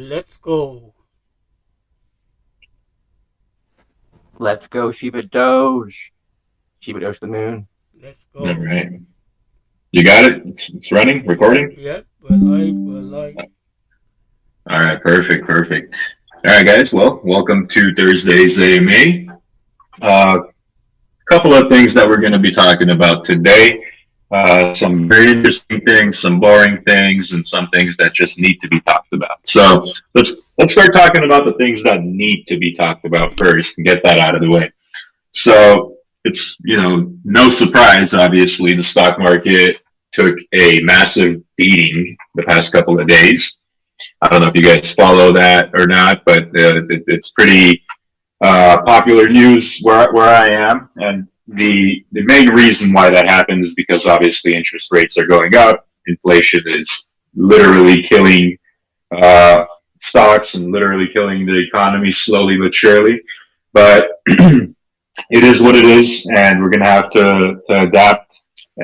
Let's go. Let's go, Shiba Doge. Shiba Doge the moon. Let's All go. right. You got it? It's running, Yep, recording? yep. We're live. We're live. All right, perfect, perfect. All right, guys. Well, welcome to Thursday's AMA. A couple of things that we're going to be talking about today. Some very interesting things, some boring things, and some things that just need to be talked about. So let's start talking about the things that need to be talked about first and get that out of the way. So it's, no surprise, obviously, the stock market took a massive beating the past couple of days. I don't know if you guys follow that or not, but it's pretty popular news where I am. And the main reason why that happened is because obviously interest rates are going up. Inflation is literally killing uh, stocks and literally killing the economy slowly but surely. But it is what it is, and we're going to have to adapt.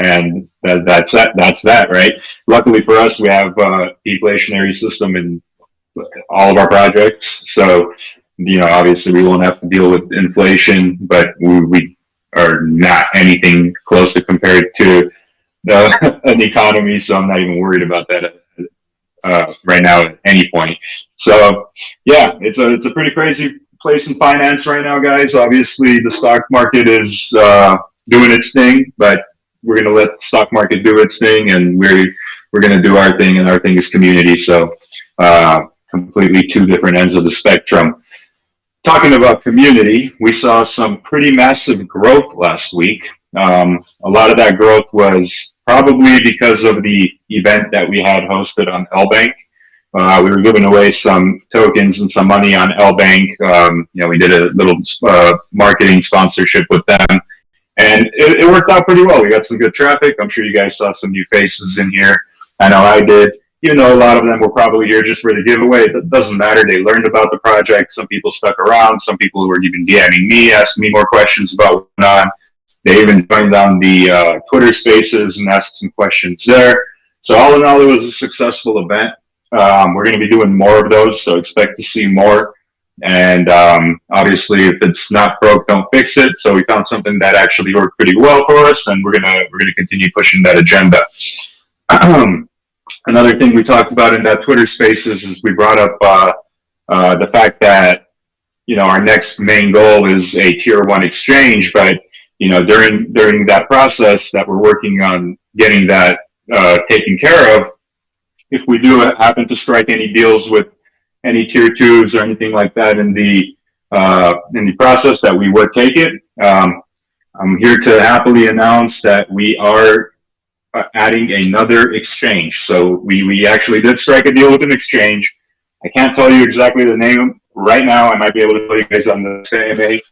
And that's that, right? Luckily for us, we have a deflationary system in all of our projects. So, obviously we won't have to deal with inflation, but we are not anything close to compared to an economy. So I'm not even worried about that right now at any point. So yeah, it's a pretty crazy place in finance right now, guys. Obviously, the stock market is doing its thing, but we're gonna let the stock market do its thing, and we're gonna do our thing, and our thing is community. So completely two different ends of the spectrum. Talking about community, we saw some pretty massive growth last week. A lot of that growth was probably because of the event that we had hosted on LBank. We were giving away some tokens and some money on LBank. We did a little marketing sponsorship with them, and it worked out pretty well. We got some good traffic. I'm sure you guys saw some new faces in here. I know I did. Even though a lot of them were probably here just for the giveaway, it doesn't matter. They learned about the project. Some people stuck around. Some people were even DMing me, asking me more questions about what's going on. They even joined on the Twitter Spaces and asked some questions there. So all in all, it was a successful event. We're going to be doing more of those, so expect to see more. And obviously, if it's not broke, don't fix it. So we found something that actually worked pretty well for us, and we're gonna continue pushing that agenda. Another thing we talked about in that Twitter Spaces is we brought up the fact that our next main goal is a tier one exchange, but during that process that we're working on getting that taken care of, if we do happen to strike any deals with any tier twos or anything like that in the process, that we would take it. I'm here to happily announce that we are adding another exchange. So we actually did strike a deal with an exchange. I can't tell you exactly the name right now. I might be able to tell you guys on the CMA.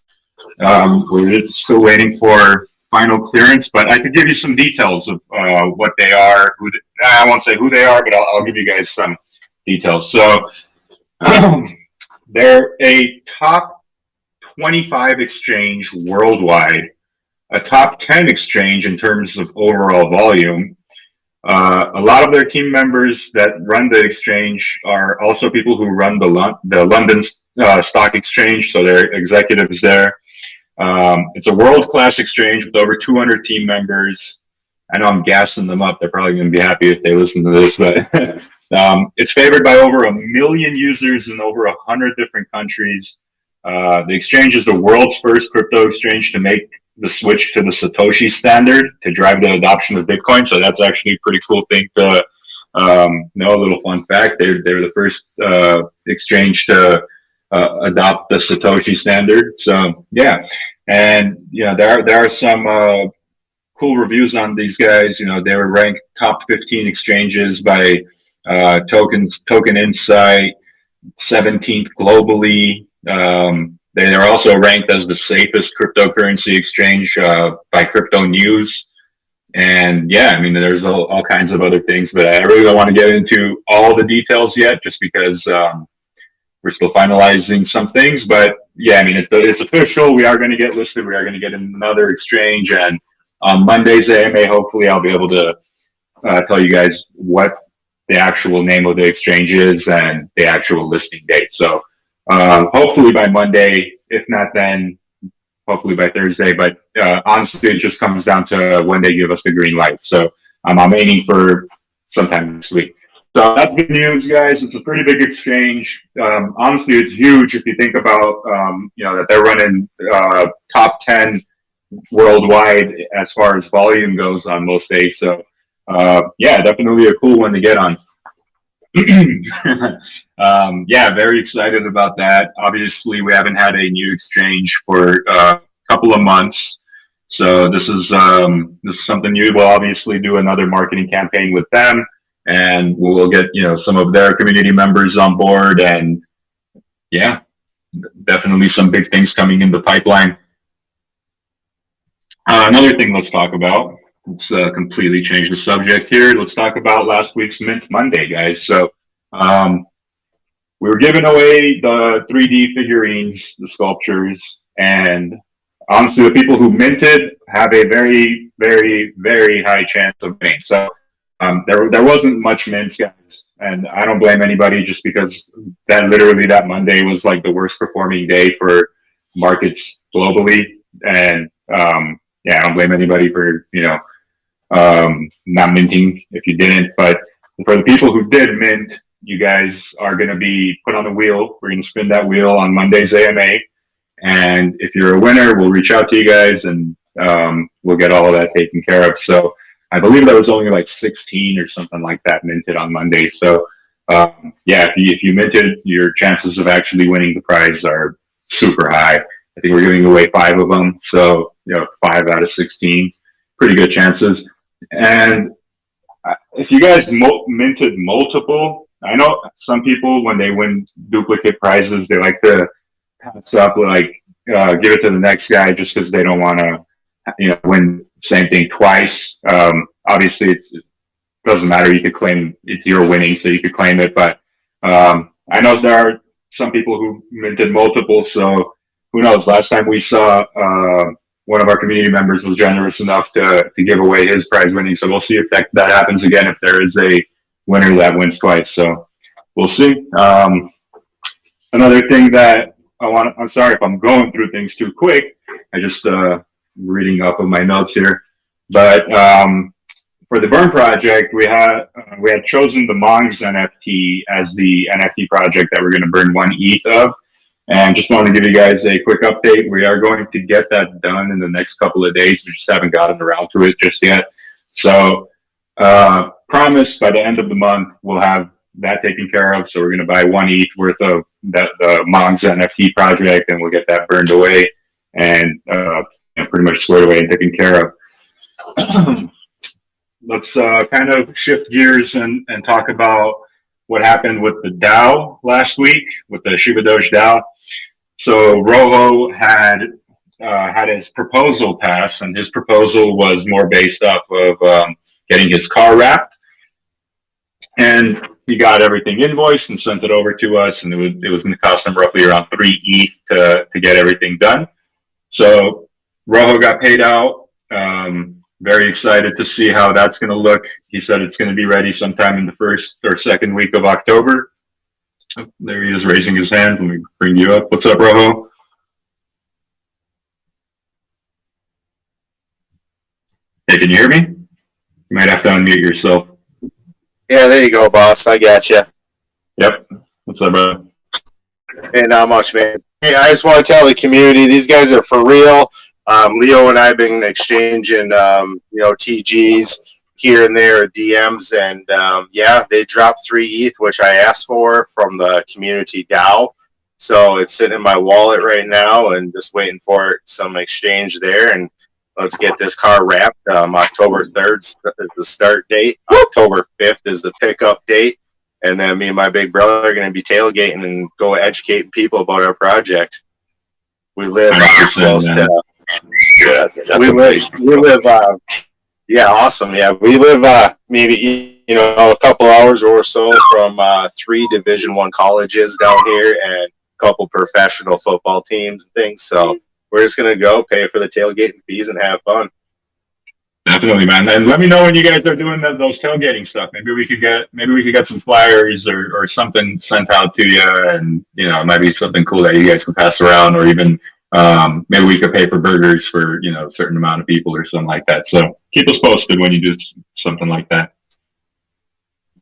We're still waiting for final clearance, but I could give you some details of what they are. I won't say who they are, but I'll give you guys some details. So they're a top 25 exchange worldwide, a top 10 exchange in terms of overall volume. A lot of their team members that run the exchange are also people who run the London Stock Exchange, so they're executives there. It's a world-class exchange with over 200 team members. I know I'm gassing them up. They're probably going to be happy if they listen to this, but it's favored by over 1 million users in over 100 different countries. The exchange is the world's first crypto exchange to make the switch to the Satoshi standard to drive the adoption of Bitcoin. So that's actually a pretty cool thing to know. A little fun fact: they were the first exchange to adopt the Satoshi standard. So yeah, and there are some cool reviews on these guys. They were ranked top 15 exchanges by Token Insight, 17th globally. They are also ranked as the safest cryptocurrency exchange by Crypto News. And yeah, I mean, there's all kinds of other things, but I really don't want to get into all the details yet, just because we're still finalizing some things. But yeah, I mean, it's official. We are going to get listed. We are going to get in another exchange. And on Monday's AMA, hopefully I'll be able to tell you guys what the actual name of the exchange is and the actual listing date. So hopefully by Monday, if not then, hopefully by Thursday. But honestly, it just comes down to when they give us the green light. So I'm aiming for sometime this week. So that's good news, guys. It's a pretty big exchange. Honestly, it's huge if you think about that they're running top 10 worldwide as far as volume goes on most days. So yeah, definitely a cool one to get on. Yeah, very excited about that. Obviously, we haven't had a new exchange for a couple of months, so this is something new. We'll obviously do another marketing campaign with them, and we'll get some of their community members on board, and yeah, definitely some big things coming in the pipeline. Another thing let's talk about. Let's completely change the subject here. Let's talk about last week's Mint Monday, guys. So we were giving away the 3D figurines, the sculptures, and honestly, the people who minted have a very, very, very high chance of winning. So there wasn't much mints, guys, and I don't blame anybody just because that Monday was like the worst performing day for markets globally, and yeah, I don't blame anybody for not minting if you didn't. But for the people who did mint, you guys are going to be put on the wheel. We're going to spin that wheel on Monday's AMA. And if you're a winner, we'll reach out to you guys and we'll get all of that taken care of. So I believe there was only like 16 or something like that minted on Monday. So yeah, if you minted, your chances of actually winning the prize are super high. I think we're giving away 5 of them. So 5 out of 16, pretty good chances. And if you guys minted multiple, I know some people, when they win duplicate prizes, they like to pass up, like give it to the next guy just because they don't want to, win the same thing twice. Obviously, it doesn't matter. You could claim it's your winning, so you could claim it. But I know there are some people who minted multiple, so who knows? Last time we saw one of our community members was generous enough to give away his prize winning. So we'll see if that happens again, if there is a winner that wins twice. So we'll see. Another thing that I'm sorry if I'm going through things too quick. I just reading off of my notes here. But for the Burn project, we had chosen the Mongs NFT as the NFT project that we're going to burn 1 ETH of. And just want to give you guys a quick update. We are going to get that done in the next couple of days. We just haven't gotten around to it just yet. So promise by the end of the month, we'll have that taken care of. So we're going to buy 1 ETH worth of the Mongs NFT project, and we'll get that burned away and pretty much squared away and taken care of. Let's kind of shift gears and talk about what happened with the DAO last week, with the Shibadoge DAO. So Rojo had his proposal pass, and his proposal was more based off of getting his car wrapped. And he got everything invoiced and sent it over to us, and it was going to cost him roughly around 3 ETH to get everything done. So Rojo got paid out. Very excited to see how that's going to look. He said it's going to be ready sometime in the first or second week of October. Oh, there he is raising his hand. Let me bring you up. What's up, Rojo? Hey, can you hear me? You might have to unmute yourself. Yeah, there you go, boss. I got you. Yep. What's up, bro? Hey, not much, man. Hey, I just want to tell the community, these guys are for real. Leo and I have been exchanging, TGs here and there, DMs, and yeah, they dropped 3 ETH, which I asked for from the community DAO. So it's sitting in my wallet right now, and just waiting for some exchange there. And let's get this car wrapped. October 3rd is the start date. October 5th is the pickup date. And then me and my big brother are going to be tailgating and go educating people about our project. We live close to. Yeah, we live. Yeah, awesome. Yeah, we live maybe a couple hours or so from 3 Division I colleges down here and a couple professional football teams and things. So we're just gonna go pay for the tailgating fees and have fun. Definitely, man. And let me know when you guys are doing those tailgating stuff. Maybe we could get some flyers or something sent out to you, and it might be something cool that you guys can pass around, or even maybe we could pay for burgers for a certain amount of people or something like that. So keep us posted when you do something like that.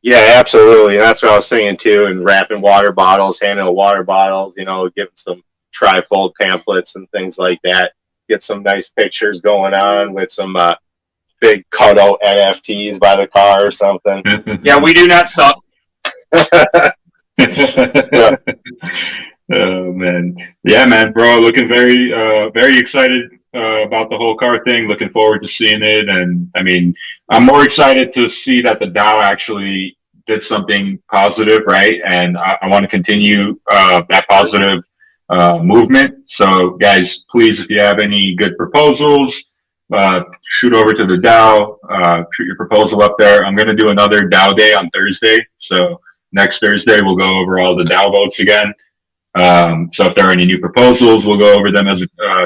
Yeah, absolutely. And that's what I was thinking too. And wrapping water bottles, handing out water bottles, giving some trifold pamphlets and things like that. Get some nice pictures going on with some big cutout NFTs by the car or something. Yeah, we do not suck. Yeah. Oh man, yeah, man, bro. Looking very excited about the whole car thing. Looking forward to seeing it, and I mean, I'm more excited to see that the DAO actually did something positive, right? And I want to continue that positive movement. So, guys, please, if you have any good proposals, shoot over to the DAO. Shoot your proposal up there. I'm going to do another DAO day on Thursday. So next Thursday, we'll go over all the DAO votes again. So if there are any new proposals, we'll go over them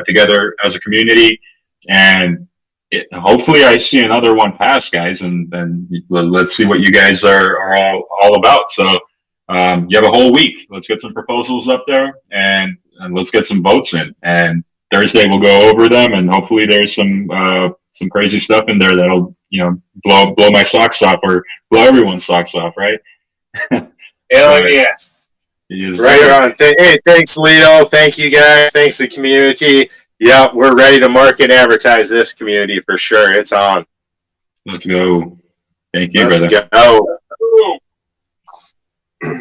together as a community, and hopefully I see another one pass, guys, and let's see what you guys are all about. So you have a whole week. Let's get some proposals up there, and let's get some votes in. And Thursday we'll go over them, and hopefully there's some crazy stuff in there that'll blow my socks off, or blow everyone's socks off, right? Hell yes. Yes. Right on. Hey, thanks, Leo. Thank you, guys. Thanks, the community. Yeah, we're ready to market and advertise this community for sure. It's on. Let's go. Thank you, Let's brother. go.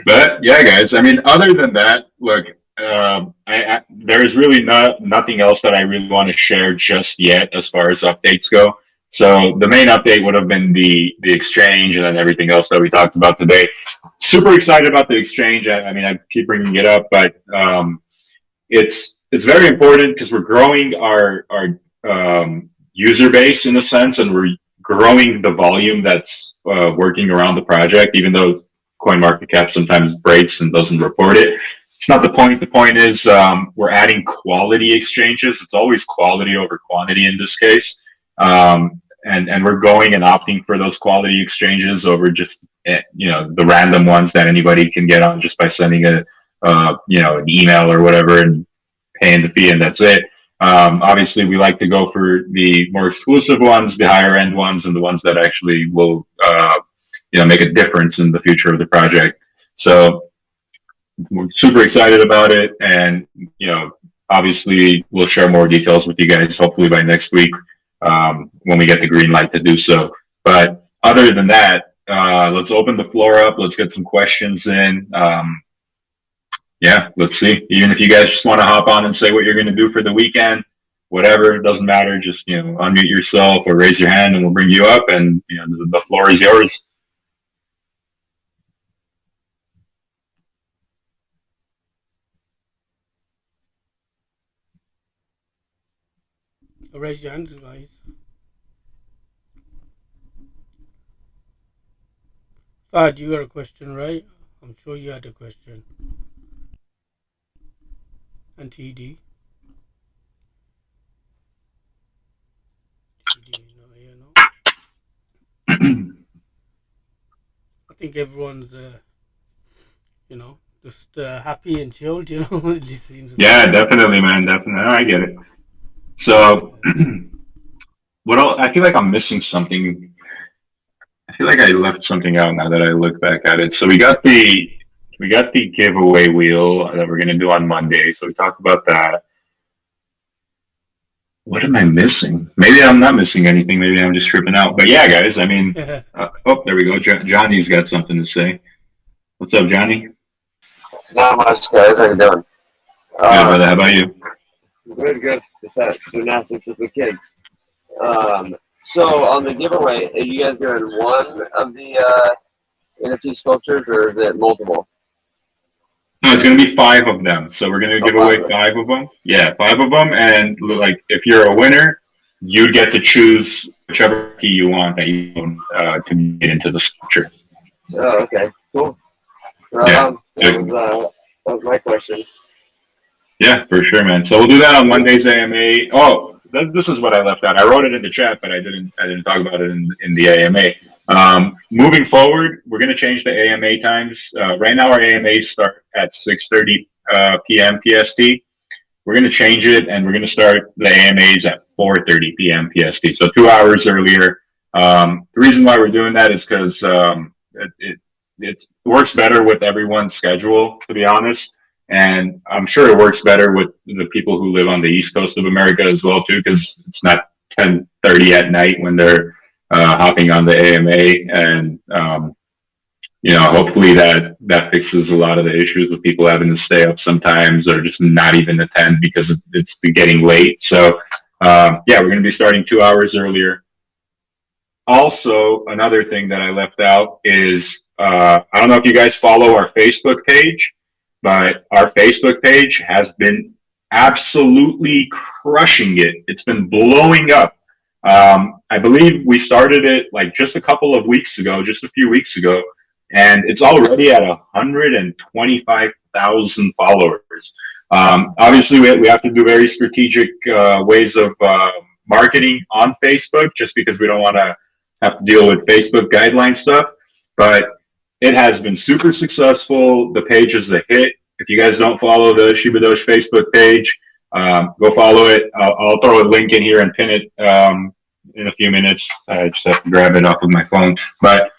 But yeah, guys. I mean, other than that, look, there's really nothing else that I really want to share just yet as far as updates go. So the main update would have been the exchange, and then everything else that we talked about today. Super excited about the exchange. I mean, I keep bringing it up, but it's very important because we're growing our user base in a sense, and we're growing the volume that's working around the project. Even though CoinMarketCap sometimes breaks and doesn't report it, it's not the point. The point is we're adding quality exchanges. It's always quality over quantity in this case. And we're going and opting for those quality exchanges over just the random ones that anybody can get on just by sending an email or whatever and paying the fee, and that's it. Obviously, we like to go for the more exclusive ones, the higher end ones, and the ones that actually will make a difference in the future of the project. So we're super excited about it, and obviously we'll share more details with you guys hopefully by next week. When we get the green light to do so. But other than that, let's open the floor up. Let's get some questions in. Yeah, let's see. Even if you guys just want to hop on and say what you're going to do for the weekend, whatever, it doesn't matter. Just unmute yourself or raise your hand, and we'll bring you up. And the floor is yours. Raise your hands, guys. Fad, you got a question, right? I'm sure you had a question. And TD. Not here, no. I think everyone's, just happy and chilled, It just seems. Yeah, definitely, man. Definitely. I get it. So, I feel like I'm missing something. I feel like I left something out now that I look back at it. So we got the giveaway wheel that we're gonna do on Monday. So we talked about that. What am I missing? Maybe I'm not missing anything. Maybe I'm just tripping out. But yeah, guys. I mean, there we go. Johnny's got something to say. What's up, Johnny? Not much, guys. How you doing? Good, brother. How about you? Good. Just that gymnastics with the kids. So on the giveaway, are you guys doing one of the NFT sculptures, or is it multiple? No, it's going to be 5 of them. So we're going to give away 5 of them. Yeah, 5 of them. And like, if you're a winner, you get to choose whichever key you want that you to get into the sculpture. Oh, okay, cool. Yeah. That was my question. Yeah, for sure, man. So we'll do that on Monday's AMA. Oh, this is what I left out. I wrote it in the chat, but I didn't talk about it in the AMA. Moving forward, we're going to change the AMA times. Right now, our AMAs start at 6:30 p.m. PST. We're going to change it, and we're going to start the AMAs at 4:30 p.m. PST, so 2 hours earlier. The reason why we're doing that is because it works better with everyone's schedule, to be honest. And I'm sure it works better with the people who live on the East Coast of America as well, too, because it's not 10:30 at night when they're hopping on the AMA. And, hopefully that fixes a lot of the issues with people having to stay up sometimes or just not even attend because it's getting late. So, we're going to be starting 2 hours earlier. Also, another thing that I left out is, I don't know if you guys follow our Facebook page, but our Facebook page has been absolutely crushing it. It's been blowing up. I believe we started it like just a couple of weeks ago, just a few weeks ago, and it's already at 125,000 followers. Obviously, we have to do very strategic ways of marketing on Facebook, just because we don't want to have to deal with Facebook guideline stuff. But it has been super successful. The page is a hit. If you guys don't follow the Shibadoge Facebook page, go follow it. I'll throw a link in here and pin it in a few minutes. I just have to grab it off of my phone. But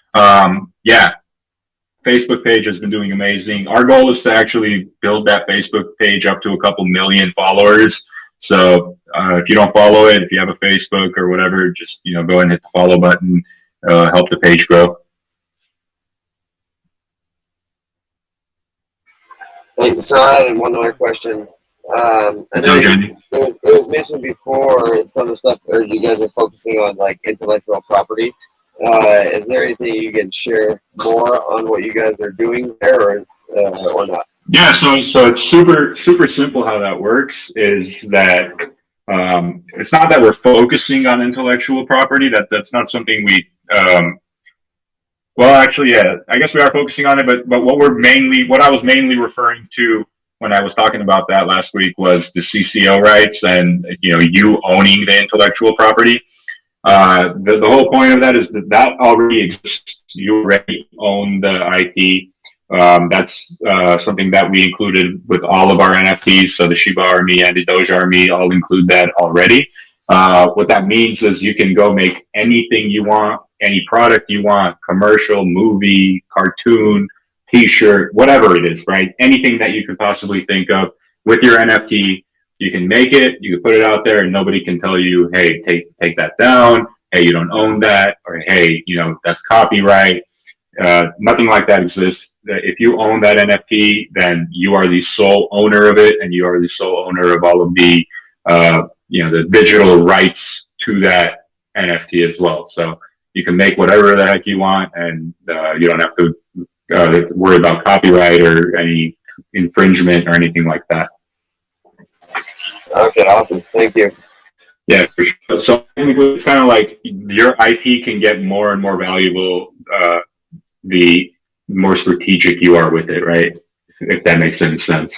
Facebook page has been doing amazing. Our goal is to actually build that Facebook page up to a couple million followers. So if you don't follow it, if you have a Facebook or whatever, just go ahead and hit the follow button. Help the page grow. So I had one other question. I know it was mentioned before some of the stuff, or you guys are focusing on like intellectual property. Is there anything you can share more on what you guys are doing there, or not? Yeah, so it's super simple how that works. Is that it's not that we're focusing on intellectual property. That's not something we. Well, actually, yeah, I guess we are focusing on it, but what I was mainly referring to when I was talking about that last week was the CCO rights and you owning the intellectual property. The whole point of that is that already exists. You already own the IP. That's something that we included with all of our NFTs. So the Shiba Army and the Doge Army all include that already. What that means is you can go make anything you want, any product you want, commercial, movie, cartoon, t-shirt, whatever it is, right? Anything that you could possibly think of with your NFT, you can make it, you can put it out there, and nobody can tell you, hey, take that down, hey, you don't own that, or hey, that's copyright. Nothing like that exists. If you own that NFT, then you are the sole owner of it, and you are the sole owner of all of the the digital rights to that NFT as well. So you can make whatever the heck you want, and you don't have to worry about copyright or any infringement or anything like that. Okay, awesome. Thank you. Yeah, for sure. So it's kind of like your IP can get more and more valuable the more strategic you are with it, right? If that makes any sense.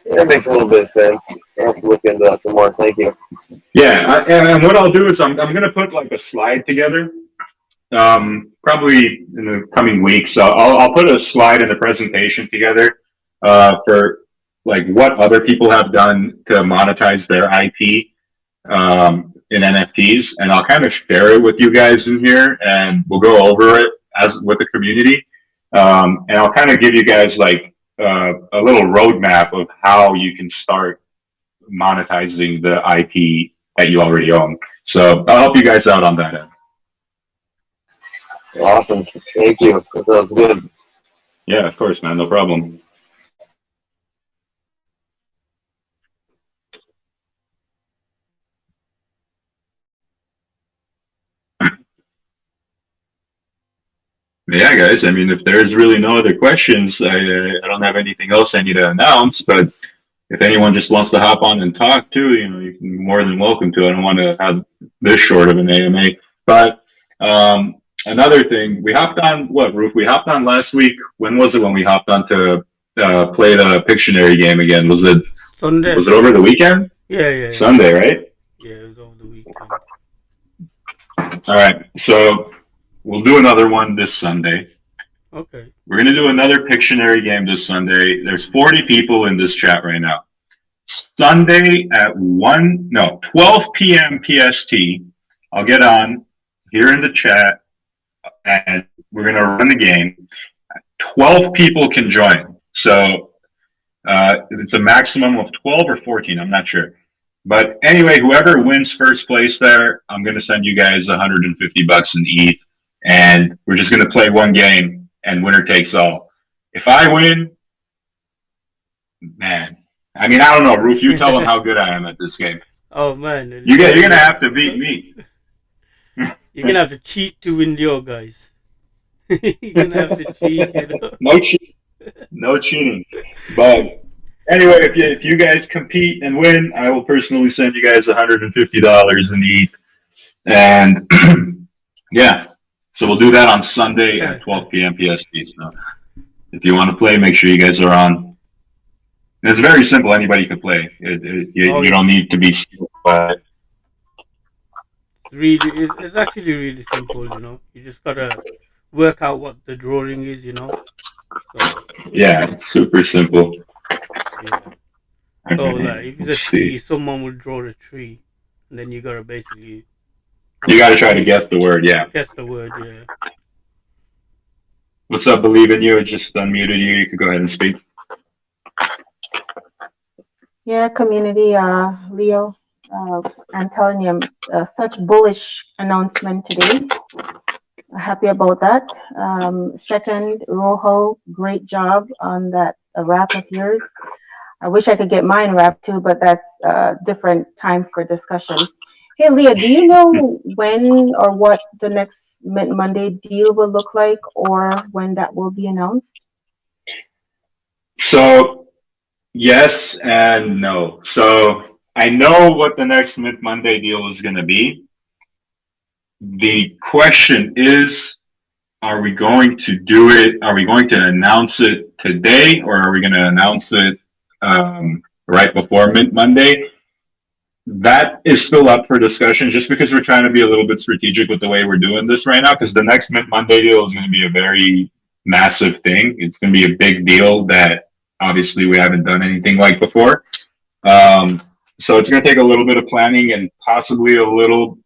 That makes a little bit of sense. I'll have to look into that some more. Thank you. Yeah, and what I'll do is I'm going to put like a slide together, probably in the coming weeks. So I'll put a slide in the presentation together for like what other people have done to monetize their IP in NFTs, and I'll kind of share it with you guys in here, and we'll go over it as with the community, and I'll kind of give you guys like a little roadmap of how you can start monetizing the IP that you already own. So I'll help you guys out on that end. Awesome. Thank you. That sounds good. Yeah, of course, man. No problem. Yeah, guys. I mean, if there's really no other questions, I don't have anything else I need to announce. But if anyone just wants to hop on and talk too, you can be more than welcome to. I don't want to have this short of an AMA. But another thing, we hopped on Roof? We hopped on last week. When was it when we hopped on to play the Pictionary game again? Was it Sunday? Was it over the weekend? Yeah. Sunday, right? Yeah, it was over the weekend. All right. So we'll do another one this Sunday. Okay. We're going to do another Pictionary game this Sunday. There's 40 people in this chat right now. Sunday at 12 p.m. PST, I'll get on here in the chat and we're going to run the game. 12 people can join. So it's a maximum of 12 or 14. I'm not sure. But anyway, whoever wins first place there, I'm going to send you guys $150 in ETH. And we're just going to play one game and winner takes all. If I win, man, I mean, I don't know, Roof, you tell them how good I am at this game. Oh man, You're going to have to beat me. You're going to have to cheat to win your guys. You're going to have to cheat, you know. No cheating. But anyway, if you guys compete and win, I will personally send you guys $150 in ETH. And yeah, so we'll do that on Sunday at 12 p.m. PST. So if you want to play, make sure you guys are on. And it's very simple. Anybody can play. You don't need to be skilled by it. It's actually really simple, you know. You just gotta work out what the drawing is, you know. So, yeah, it's super simple. Yeah. So like, if it's a tree, someone will draw the tree, and then you gotta basically. You gotta try to guess the word, yeah. Guess the word, yeah. What's up, Believe in You? I just unmuted you. You could go ahead and speak. Yeah, community, Leo. I'm telling you, such bullish announcement today. Happy about that. Second, Rojo, great job on that wrap of yours. I wish I could get mine wrapped too, but that's a different time for discussion. Hey, Leah, do you know when or what the next Mint Monday deal will look like, or when that will be announced? So, yes and no. So, I know what the next Mint Monday deal is going to be. The question is, are we going to do it? Are we going to announce it today, or are we going to announce it right before Mint Monday? That is still up for discussion, just because we're trying to be a little bit strategic with the way we're doing this right now, because the next Mint Monday deal is going to be a very massive thing. It's going to be a big deal that obviously we haven't done anything like before. So it's going to take a little bit of planning and possibly a little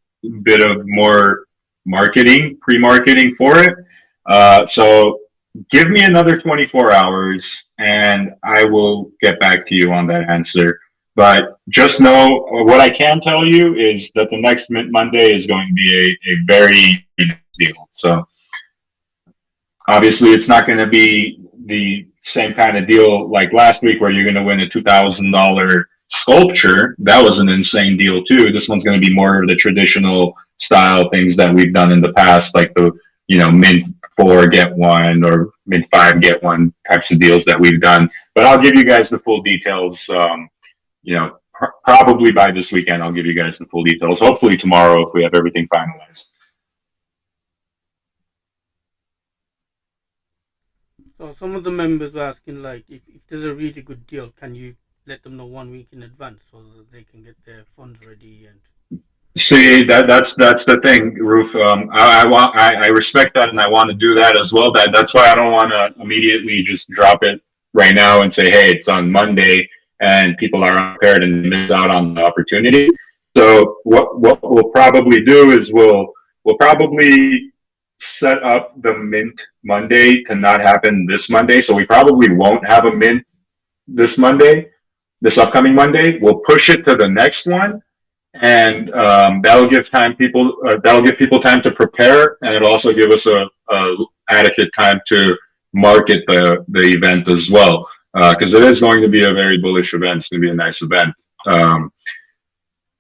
bit of more marketing, pre-marketing for it. So give me another 24 hours and I will get back to you on that answer. But just know, what I can tell you is that the next Mint Monday is going to be a very big deal. So obviously it's not going to be the same kind of deal like last week where you're going to win a $2,000 sculpture. That was an insane deal too. This one's going to be more of the traditional style things that we've done in the past, like the, Mint 4 get 1 or Mint 5 get 1 types of deals that we've done. But I'll give you guys the full details. Probably by this weekend, I'll give you guys the full details. Hopefully tomorrow, if we have everything finalized. So some of the members were asking, like, if there's a really good deal, can you let them know 1 week in advance so that they can get their funds ready? And see, that's the thing, Roof. I respect that, and I want to do that as well. That's why I don't want to immediately just drop it right now and say, hey, it's on Monday, and people are unprepared and miss out on the opportunity. So what we'll probably do is we'll probably set up the Mint Monday to not happen this Monday. So we probably won't have a Mint this upcoming Monday. We'll push it to the next one, and that'll give people time to prepare, and it'll also give us a adequate time to market the event as well. Because it is going to be a very bullish event. It's going to be a nice event.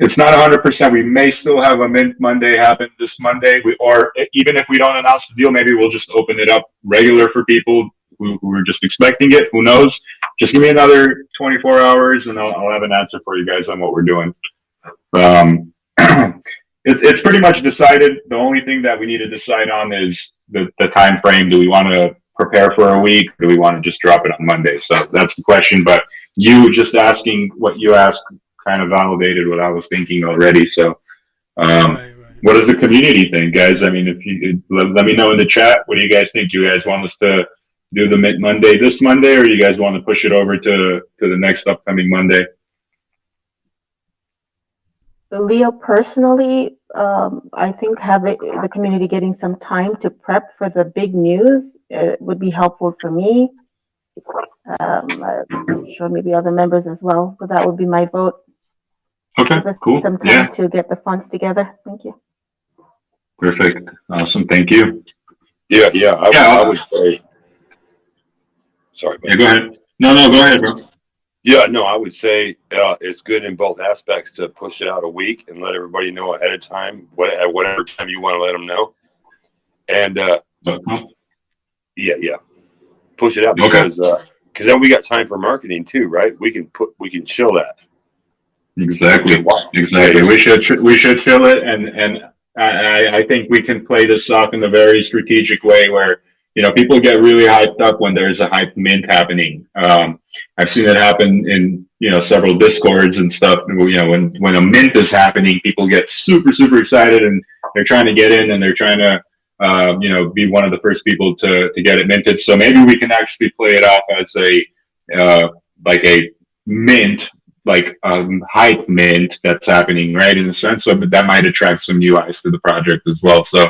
It's not 100%. We may still have a Mint Monday happen this Monday, or even if we don't announce the deal, maybe we'll just open it up regular for people who are just expecting it. Who knows? Just give me another 24 hours, and I'll have an answer for you guys on what we're doing. It's pretty much decided. The only thing that we need to decide on is the time frame. Do we want to prepare for a week, or do we want to just drop it on Monday? So that's the question. But you just asking what you asked kind of validated what I was thinking already. So, Right. what does the community think, guys? I mean, if you let me know in the chat, what do you guys think? You guys want us to do the Mint Monday this Monday, or you guys want to push it over to the next upcoming Monday? Leo, personally, I think having the community getting some time to prep for the big news would be helpful for me. I'm sure maybe other members as well, but that would be my vote. Okay, Give us cool. some time to get the funds together. Thank you. Perfect. Awesome. Thank you. I would say. Sorry. Yeah, go ahead. No, go ahead, bro. Yeah, no, I would say it's good in both aspects to push it out a week and let everybody know ahead of time, at whatever time you want to let them know. And push it out because then we got time for marketing too, right? We can chill that. Exactly. We should chill it, and I think we can play this off in a very strategic way where, you know, people get really hyped up when there's a hype mint happening. I've seen it happen in, you know, several discords and stuff. You know, when a mint is happening, people get super excited and they're trying to get in and they're trying to you know, be one of the first people to get it minted. So maybe we can actually play it off as a like a mint, like hype mint that's happening, right, in a sense. So that might attract some new eyes to the project as well. So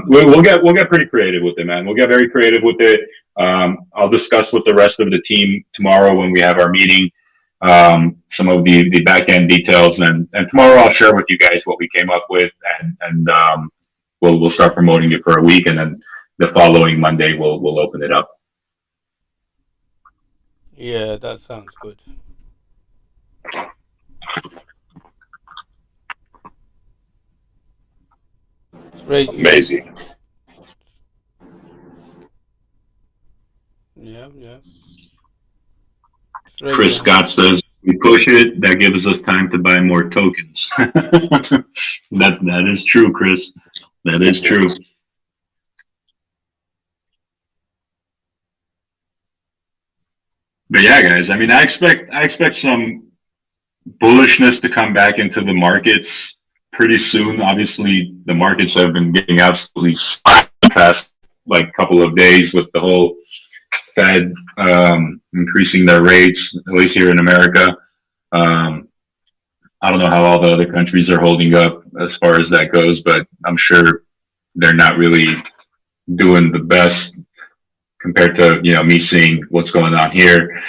we'll get pretty creative with it, man. We'll get very creative with it. I'll discuss with the rest of the team tomorrow when we have our meeting some of the back end details, and tomorrow I'll share with you guys what we came up with, and we'll start promoting it for a week, and then the following Monday we'll open it up. Yeah, that sounds good. It's Amazing. Yeah. Chris Scott says we push it. That gives us time to buy more tokens. That is true, Chris. That is true. But yeah, guys. I mean, I expect some bullishness to come back into the markets pretty soon. Obviously, the markets have been getting absolutely slapped the past like couple of days with the whole Fed increasing their rates, at least here in America. I don't know how all the other countries are holding up as far as that goes, but I'm sure they're not really doing the best compared to, you know, me seeing what's going on here.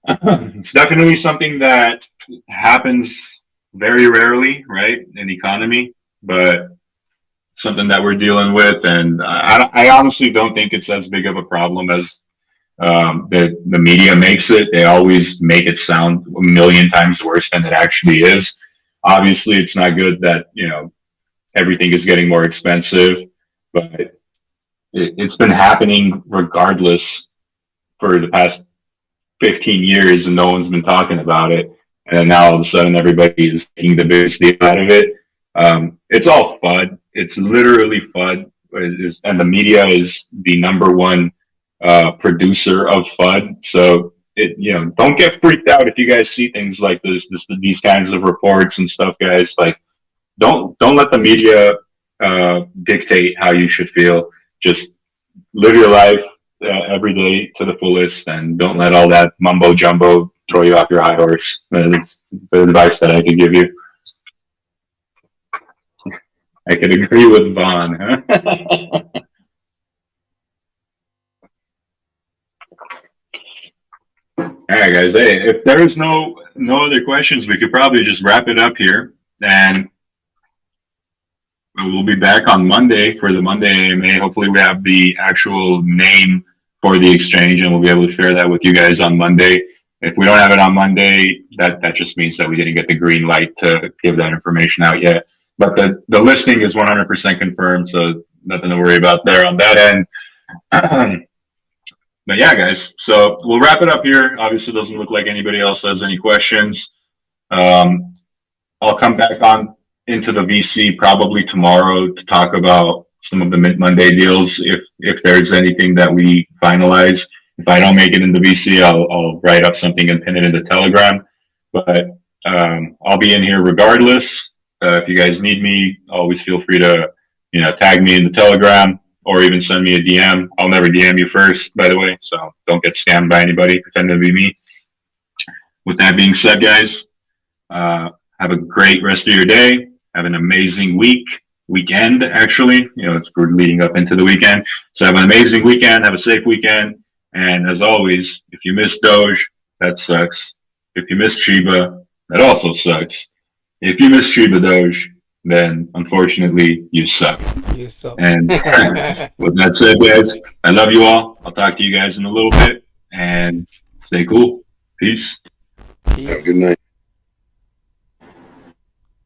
It's definitely something that happens very rarely, right, in the economy, but something that we're dealing with, and I honestly don't think it's as big of a problem as the media makes it. They always make it sound a million times worse than it actually is. Obviously, it's not good that, you know, everything is getting more expensive, but it's been happening regardless for the past 15 years, and no one's been talking about it. And now all of a sudden, everybody is taking the biggest deal out of it. It's all FUD. It's literally FUD, and the media is the number one producer of FUD. So you know, don't get freaked out if you guys see things like these kinds of reports and stuff, guys. Like, don't let the media dictate how you should feel. Just live your life every day to the fullest, and don't let all that mumbo jumbo throw you off your high horse. That's the advice that I can give you. I can agree with Vaughn. Huh? All right, guys. Hey, if there is no other questions, we could probably just wrap it up here, and we'll be back on Monday for the Monday AMA. Hopefully, we have the actual name for the exchange, and we'll be able to share that with you guys on Monday. If we don't have it on Monday, that just means that we didn't get the green light to give that information out yet. But the listing is 100% confirmed, so nothing to worry about there on that end. But yeah, guys, so we'll wrap it up here. Obviously, it doesn't look like anybody else has any questions. I'll come back on into the VC probably tomorrow to talk about some of the Mint Monday deals if there's anything that we finalize. If I don't make it in the VC, I'll write up something and pin it in the Telegram. But I'll be in here regardless. If you guys need me, always feel free to, tag me in the Telegram or even send me a DM. I'll never DM you first, by the way, so don't get scammed by anybody pretending to be me. With that being said, guys, have a great rest of your day. Have an amazing weekend, actually. We're leading up into the weekend. So have an amazing weekend. Have a safe weekend. And as always, if you miss Doge, that sucks. If you miss Shiba, that also sucks. If you miss Shiba Doge, then unfortunately you suck. You suck. And with that said, guys, I love you all. I'll talk to you guys in a little bit. And stay cool. Peace. Peace. Have a good night.